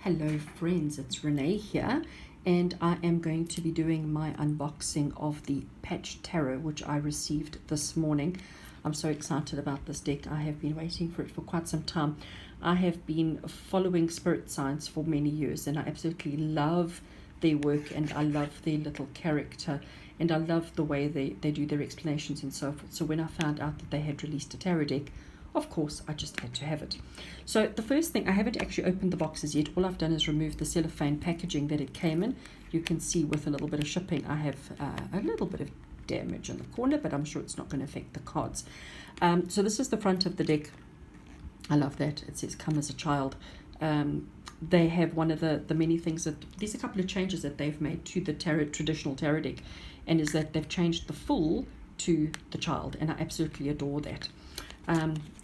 Hello friends, it's Rene here, and I am going to be doing my unboxing of the Patch Tarot which I received this morning. I'm so excited about this deck. I have been waiting for it for quite some time. I have been following spirit signs for many years and I absolutely love their work and I love their little character and I love the way they do their explanations and so forth. So when I found out that they had released a tarot deck, of course, I just had to have it. So the first thing, I haven't actually opened the boxes yet. All I've done is remove the cellophane packaging that it came in. You can see with a little bit of shipping, I have a little bit of damage in the corner, but I'm sure it's not going to affect the cards. So this is the front of the deck. I love that. It says, come as a child. They have one of the many things that, there's a couple of changes that they've made to the traditional tarot deck, and is that they've changed the fool to the child, and I absolutely adore that.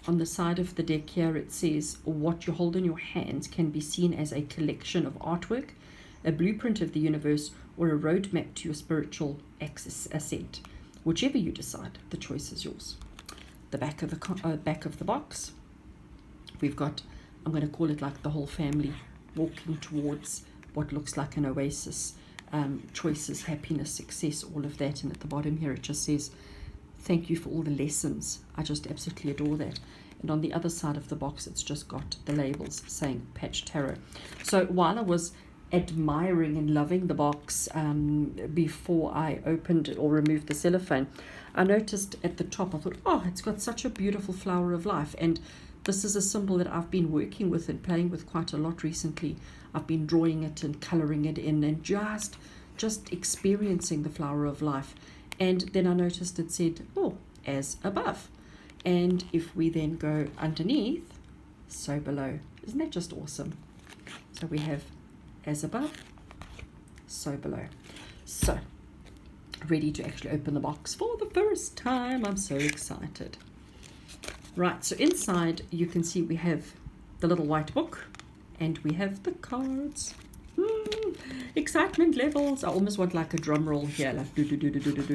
On the side of the deck here it says, what you hold in your hands can be seen as a collection of artwork, a blueprint of the universe, or a roadmap to your spiritual ascent. Whichever you decide, the choice is yours. The back of the box, we've got, I'm going to call it like the whole family walking towards what looks like an oasis. Choices, happiness, success, all of that. And at the bottom here it just says, thank you for all the lessons. I just absolutely adore that. And on the other side of the box, it's just got the labels saying Patch Tarot. So while I was admiring and loving the box before I opened it or removed the cellophane, I noticed at the top, I thought, oh, it's got such a beautiful flower of life. And this is a symbol that I've been working with and playing with quite a lot recently. I've been drawing it and coloring it in and just experiencing the flower of life. And then I noticed it said, oh, as above. And if we then go underneath, so below. Isn't that just awesome? So we have as above, so below. So, ready to actually open the box for the first time. I'm so excited. Right, so inside you can see we have the little white book and we have the cards. Excitement levels. I almost want like a drum roll here, like do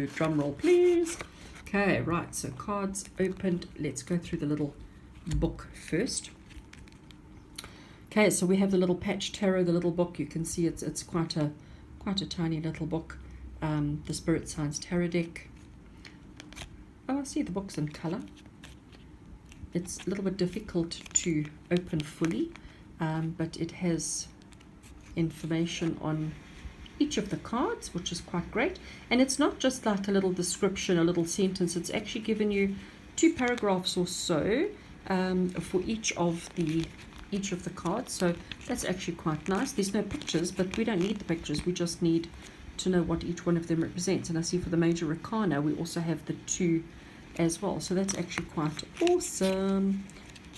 drum roll please. Okay, right, so cards opened. Let's go through the little book first. Okay, so we have the little Patch Tarot, the little book. You can see it's quite a tiny little book. The Spirit Signs Tarot deck. Oh, I see the book's in color. It's a little bit difficult to open fully, but it has information on each of the cards, which is quite great. And it's not just like a little description, a little sentence. It's actually given you 2 paragraphs or so for each of the cards. So that's actually quite nice. There's no pictures, but we don't need the pictures. We just need to know what each one of them represents. And I see for the major arcana we also have the 2 as well. So that's actually quite awesome.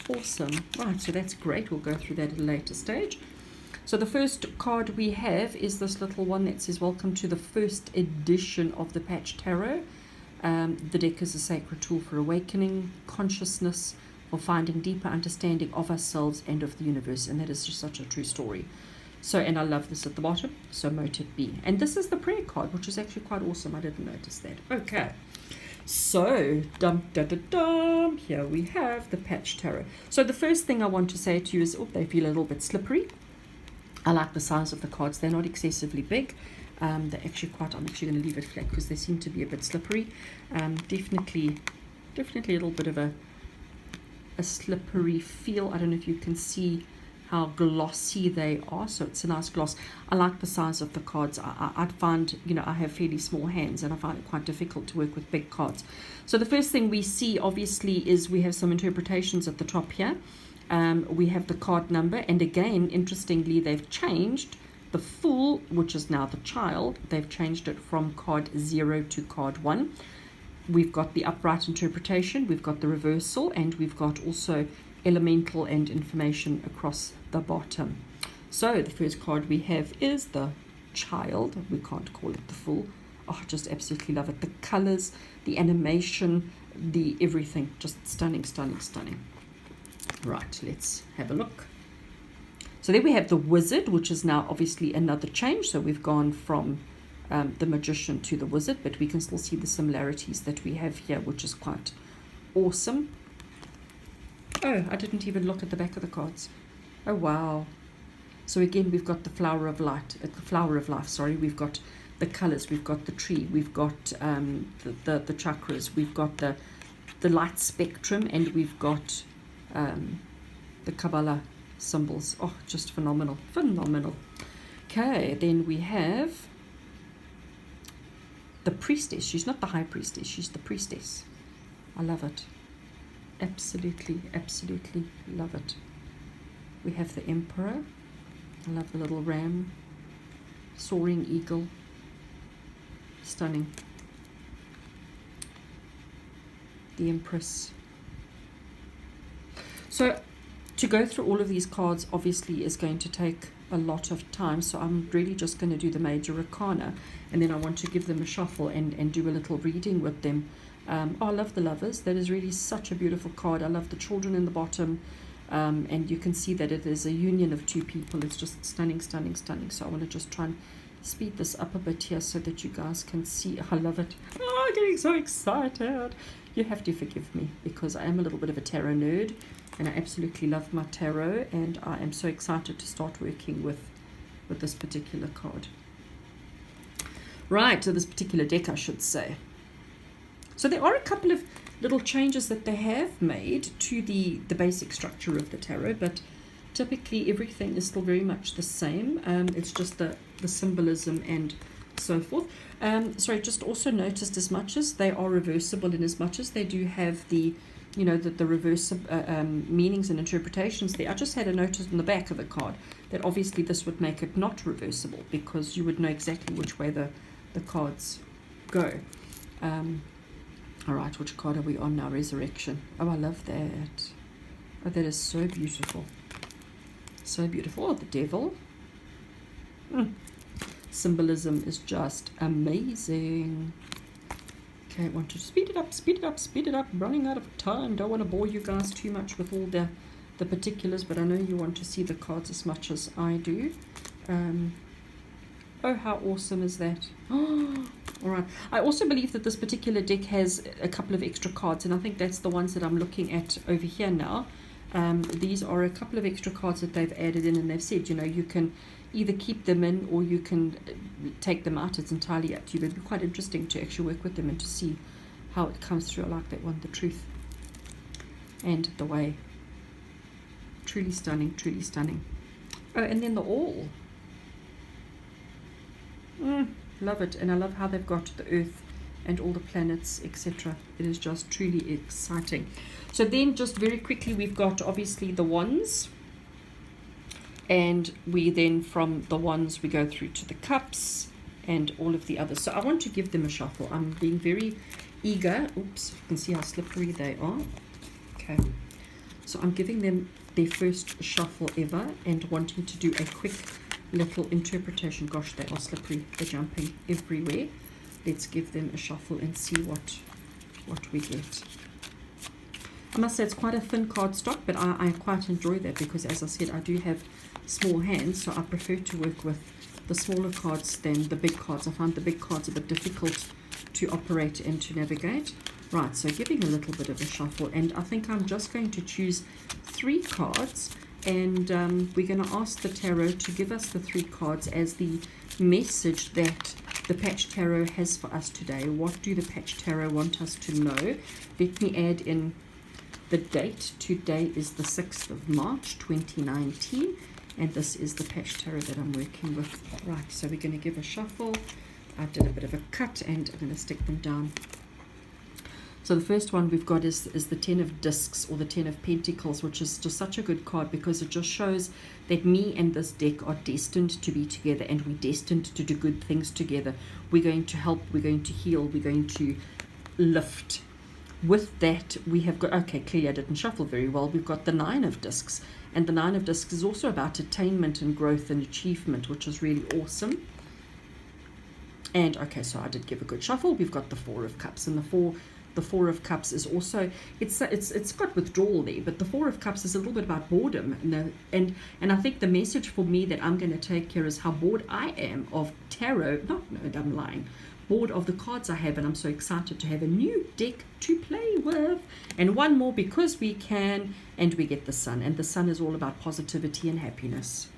Awesome. Right, so that's great. We'll go through that at a later stage. So the first card we have is this little one that says, welcome to the first edition of the Patch Tarot. The deck is a sacred tool for awakening consciousness, for finding deeper understanding of ourselves and of the universe. And that is just such a true story. So, and I love this at the bottom, so mote it be. And this is the prayer card, which is actually quite awesome. I didn't notice that. Okay. So, here we have the Patch Tarot. So the first thing I want to say to you is, oh, they feel a little bit slippery. I like the size of the cards. They're not excessively big. They're actually quite, I'm actually going to leave it flat because they seem to be a bit slippery. Definitely a little bit of a slippery feel. I don't know if you can see how glossy they are. So it's a nice gloss. I like the size of the cards. I'd find, I have fairly small hands and I find it quite difficult to work with big cards. So the first thing we see obviously is we have some interpretations at the top here. We have the card number, and again, interestingly, they've changed the Fool, which is now the child. They've changed it from card 0 to card 1. We've got the upright interpretation, we've got the reversal, and we've got also elemental and information across the bottom. So the first card we have is the child. We can't call it the Fool. Oh, I just absolutely love it. The colors, the animation, the everything, just stunning, stunning, stunning. Right, let's have a look. So there we have the Wizard, which is now obviously another change. So we've gone from the Magician to the Wizard, but we can still see the similarities that we have here, which is quite awesome. Oh, I didn't even look at the back of the cards. Oh, wow. So again, we've got the flower of light, the flower of life, sorry. We've got the colors, we've got the tree, we've got the chakras, we've got the light spectrum, and we've got the Kabbalah symbols. Oh, just phenomenal, phenomenal. Okay, then we have the priestess. She's not the high priestess, she's the priestess. I love it. Absolutely, absolutely love it. We have the emperor. I love the little ram, soaring eagle. Stunning. The empress. So to go through all of these cards obviously is going to take a lot of time, so I'm really just going to do the major arcana, and then I want to give them a shuffle and do a little reading with them. Oh, I love the lovers. That is really such a beautiful card. I love the children in the bottom, and you can see that it is a union of two people. It's just stunning, stunning, stunning. So I want to just try and speed this up a bit here so that you guys can see. I love it. Oh, I'm getting so excited. You have to forgive me because I am a little bit of a tarot nerd, and I absolutely love my tarot, and I am so excited to start working with this particular card. Right, so this particular deck, I should say. So there are a couple of little changes that they have made to the basic structure of the tarot, but typically everything is still very much the same. It's just the symbolism and so forth. Sorry, just also noticed, as much as they are reversible and as much as they do have the, you know, the reverse meanings and interpretations there, I just had a notice on the back of the card that obviously this would make it not reversible, because you would know exactly which way the cards go. All right, which card are we on now? Resurrection. Oh, I love that. Oh, that is so beautiful. So beautiful. Oh, the devil. Symbolism is just amazing. Okay, I want to speed it up, speed it up, speed it up. I'm running out of time. Don't want to bore you guys too much with all the particulars, but I know you want to see the cards as much as I do. Oh, how awesome is that? All right. I also believe that this particular deck has a couple of extra cards, and I think that's the ones that I'm looking at over here now. These are a couple of extra cards that they've added in, and they've said, you know, you can either keep them in or you can take them out. It's entirely up to you, but it'd be quite interesting to actually work with them and to see how it comes through. I like that one, the truth and the way. Truly stunning, truly stunning. Oh, and then the all. Love it. And I love how they've got the earth and all the planets, etc. It is just truly exciting. So then just very quickly, we've got obviously the wands, and we then from the wands we go through to the cups and all of the others. So I want to give them a shuffle. I'm being very eager. Oops, you can see how slippery they are. Okay, so I'm giving them their first shuffle ever and wanting to do a quick little interpretation. Gosh, they are slippery. They're jumping everywhere. Let's give them a shuffle and see what we get. I must say it's quite a thin cardstock, but I quite enjoy that because, as I said, I do have small hands, so I prefer to work with the smaller cards than the big cards. I find the big cards a bit difficult to operate and to navigate. Right, so giving a little bit of a shuffle, and I think I'm just going to choose 3 cards, and we're going to ask the tarot to give us the 3 cards as the message that the Patch Tarot has for us today. What do the Patch Tarot want us to know? Let me add in the date. Today is the 6th of March 2019, and this is the Patch Tarot that I'm working with. Right, so we're going to give a shuffle. I did a bit of a cut and I'm going to stick them down. So the first one we've got is the 10 of Discs, or the 10 of Pentacles, which is just such a good card because it just shows that me and this deck are destined to be together, and we're destined to do good things together. We're going to help, we're going to heal, we're going to lift. With that, we have got, okay, clearly I didn't shuffle very well. We've got the 9 of Discs, and the 9 of Discs is also about attainment and growth and achievement, which is really awesome. And okay, so I did give a good shuffle. We've got the 4 of Cups, and the 4 of Cups is also, it's got withdrawal there, but the 4 of Cups is a little bit about boredom, and I think the message for me that I'm going to take here is how bored I am of tarot. No, I'm lying. Bored of the cards I have, and I'm so excited to have a new deck to play with, and one more because we can, and we get the Sun, and the Sun is all about positivity and happiness.